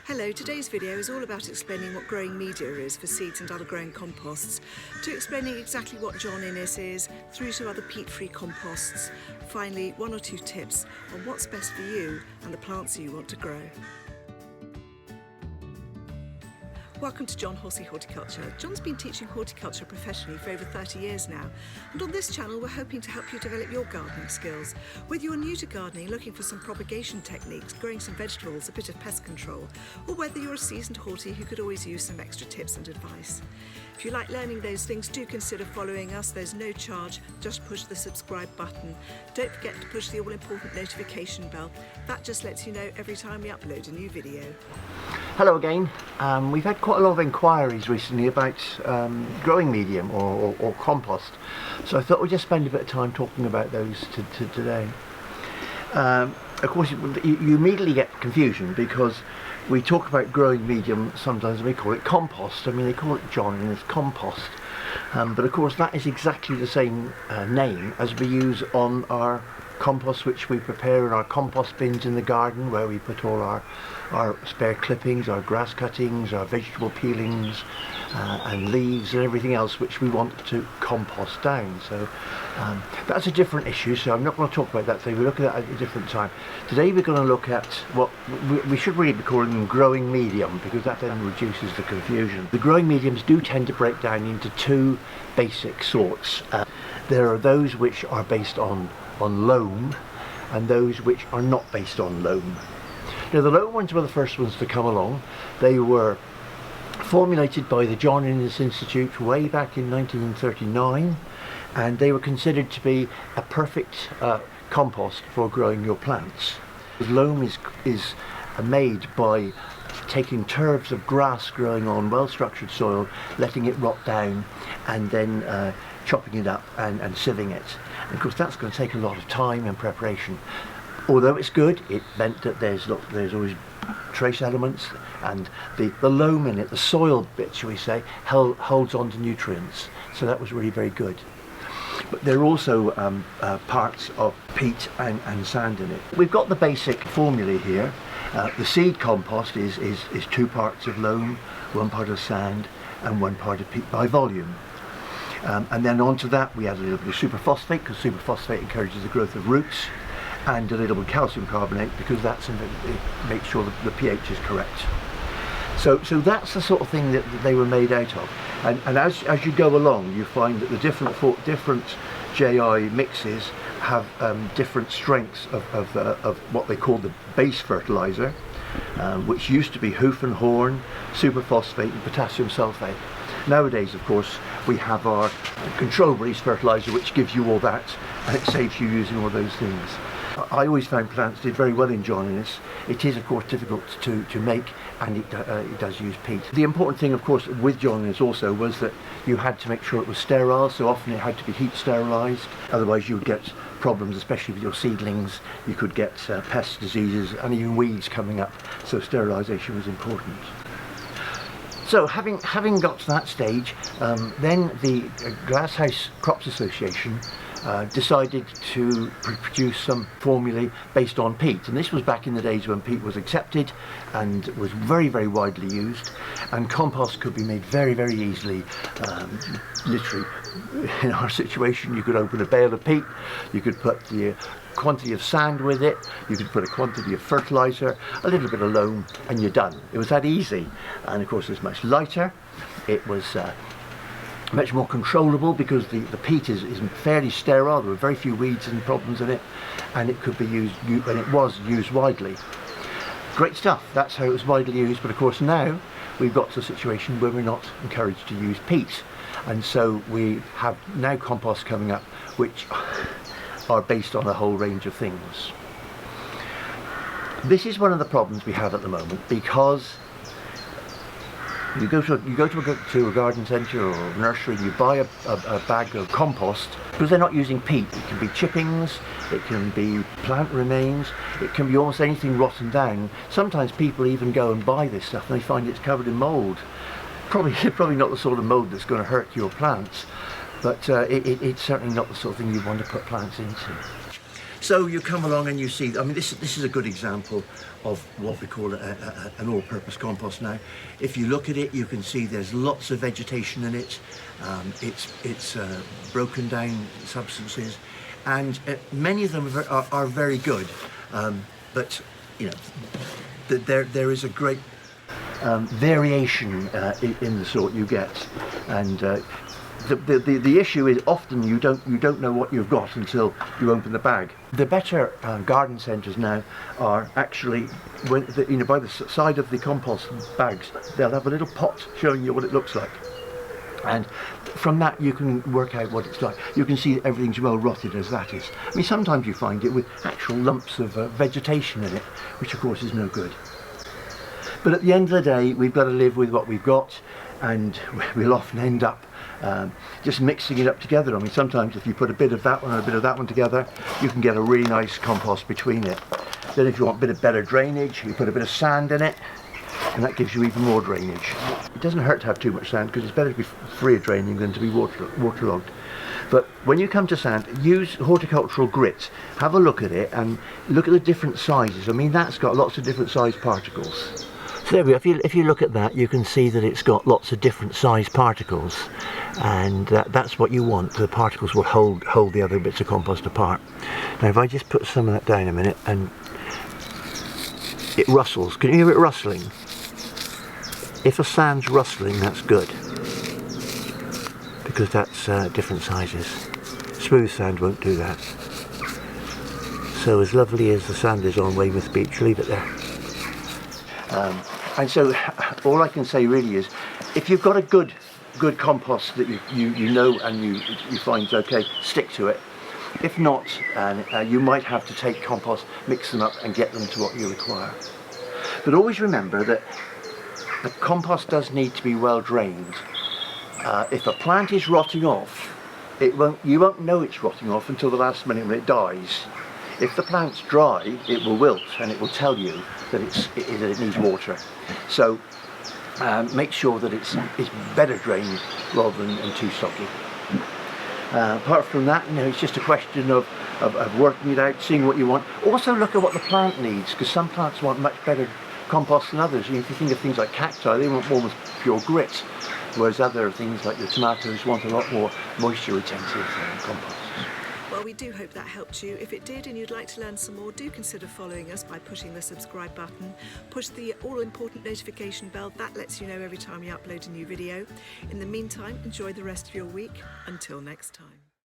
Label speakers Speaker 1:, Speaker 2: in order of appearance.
Speaker 1: Hello, today's video is all about explaining what growing media is for seeds and other growing composts, to explaining exactly what John Innes is, through to other peat-free composts. Finally, one or two tips on what's best for you and the plants you want to grow. Welcome to John Horsey Horticulture. John's been teaching horticulture professionally for over 30 years now, and on this channel we're hoping to help you develop your gardening skills. Whether you're new to gardening, looking for some propagation techniques, growing some vegetables, a bit of pest control, or whether you're a seasoned horty who could always use some extra tips and advice. If you like learning those things, do consider following us. There's no charge, just push the subscribe button. Don't forget to push the all-important notification bell. That just lets you know every time we upload a new video.
Speaker 2: Hello again. We've had quite a lot of inquiries recently about growing medium or compost, so I thought we'd just spend a bit of time talking about those today. Of course, you immediately get confusion because we talk about growing medium sometimes and we call it compost. I mean, they call it John Innes compost, but of course that is exactly the same name as we use on our compost which we prepare in our compost bins in the garden, where we put all our spare clippings, our grass cuttings, our vegetable peelings and leaves and everything else which we want to compost down. So that's a different issue, so I'm not going to talk about that today. We'll look at that at a different time. Today we're going to look at what we should really be calling them growing medium, because that then reduces the confusion. The growing mediums do tend to break down into two basic sorts. There are those which are based on loam and those which are not based on loam. Now, the loam ones were the first ones to come along. They were formulated by the John Innes Institute way back in 1939, and they were considered to be a perfect compost for growing your plants. Loam is made by taking turfs of grass growing on well-structured soil, letting it rot down, and then chopping it up and sieving it. And of course that's going to take a lot of time and preparation. Although it's good, it meant that there's always trace elements, and the loam in it, the soil bit, shall we say, holds on to nutrients. So that was really very good. But there are also parts of peat and sand in it. We've got the basic formulae here. The seed compost is 2 parts of loam, 1 part of sand and 1 part of peat by volume. And then onto that we add a little bit of superphosphate, because superphosphate encourages the growth of roots, and a little bit of calcium carbonate, because it makes sure that the pH is correct. So that's the sort of thing that they were made out of. And as you go along, you find that the different JI mixes have different strengths of what they call the base fertilizer, which used to be hoof and horn, superphosphate and potassium sulfate. Nowadays, of course, we have our control release fertilizer, which gives you all that, and it saves you using all those things. I always found plants did very well in John Innes. It is, of course, difficult to make, and it does use peat. The important thing, of course, with John Innes also was that you had to make sure it was sterile, so often it had to be heat sterilised. Otherwise you would get problems, especially with your seedlings. You could get pest diseases and even weeds coming up, so sterilisation was important. So having got to that stage, then the Glasshouse Crops Association decided to produce some formulae based on peat, and this was back in the days when peat was accepted and was very, very widely used, and compost could be made very, very easily. Literally, in our situation, you could open a bale of peat, you could put the quantity of sand with it, you could put a quantity of fertilizer, a little bit of loam, and you're done. It was that easy, and of course it's much lighter. It was much more controllable because the peat is fairly sterile. There were very few weeds and problems in it, and it could be used, and it was used widely. Great stuff. That's how it was widely used. But of course now we've got to a situation where we're not encouraged to use peat, and so we have now compost coming up which are based on a whole range of things. This is one of the problems we have at the moment, because you go to a garden centre or a nursery, you buy a bag of compost, because they're not using peat. It can be chippings, it can be plant remains, it can be almost anything rotten down. Sometimes people even go and buy this stuff and they find it's covered in mould. Probably not the sort of mould that's going to hurt your plants, but it's certainly not the sort of thing you want to put plants into. So you come along and you see, I mean, this is a good example of what we call an all-purpose compost now. If you look at it, you can see there's lots of vegetation in it. It's broken down substances, and many of them are very good. But you know, there is a great variation in the sort you get, and the issue is often you don't know what you've got until you open the bag. The better garden centres now are actually, by the side of the compost bags, they'll have a little pot showing you what it looks like, and from that you can work out what it's like. You can see that everything's well rotted as that is. I mean, sometimes you find it with actual lumps of vegetation in it, which of course is no good. But at the end of the day, we've got to live with what we've got, and we'll often end up just mixing it up together. I mean, sometimes if you put a bit of that one and a bit of that one together, you can get a really nice compost between it. Then if you want a bit of better drainage, you put a bit of sand in it, and that gives you even more drainage. It doesn't hurt to have too much sand, because it's better to be free of draining than to be waterlogged. But when you come to sand, use horticultural grit. Have a look at it and look at the different sizes. I mean, that's got lots of different size particles. So there we go. If you look at that, you can see that it's got lots of different size particles, and that's what you want. The particles will hold the other bits of compost apart. Now if I just put some of that down a minute, and it rustles. Can you hear it rustling? If a sand's rustling, that's good, because that's different sizes. Smooth sand won't do that. So as lovely as the sand is on Weymouth Beach, leave it there. And so all I can say really is, if you've got a good compost that you know and you find okay, stick to it. If not, you might have to take compost, mix them up and get them to what you require. But always remember that the compost does need to be well drained. If a plant is rotting off, you won't know it's rotting off until the last minute when it dies. If the plant's dry, it will wilt, and it will tell you that it needs water. So make sure that it's better drained rather than too soggy. Apart from that, it's just a question of working it out, seeing what you want. Also look at what the plant needs, because some plants want much better compost than others. If you think of things like cacti, they want almost pure grit, whereas other things like the tomatoes want a lot more moisture retentive compost.
Speaker 1: Well, we do hope that helped you. If it did and you'd like to learn some more, do consider following us by pushing the subscribe button. Push the all-important notification bell. That lets you know every time we upload a new video. In the meantime, enjoy the rest of your week. Until next time.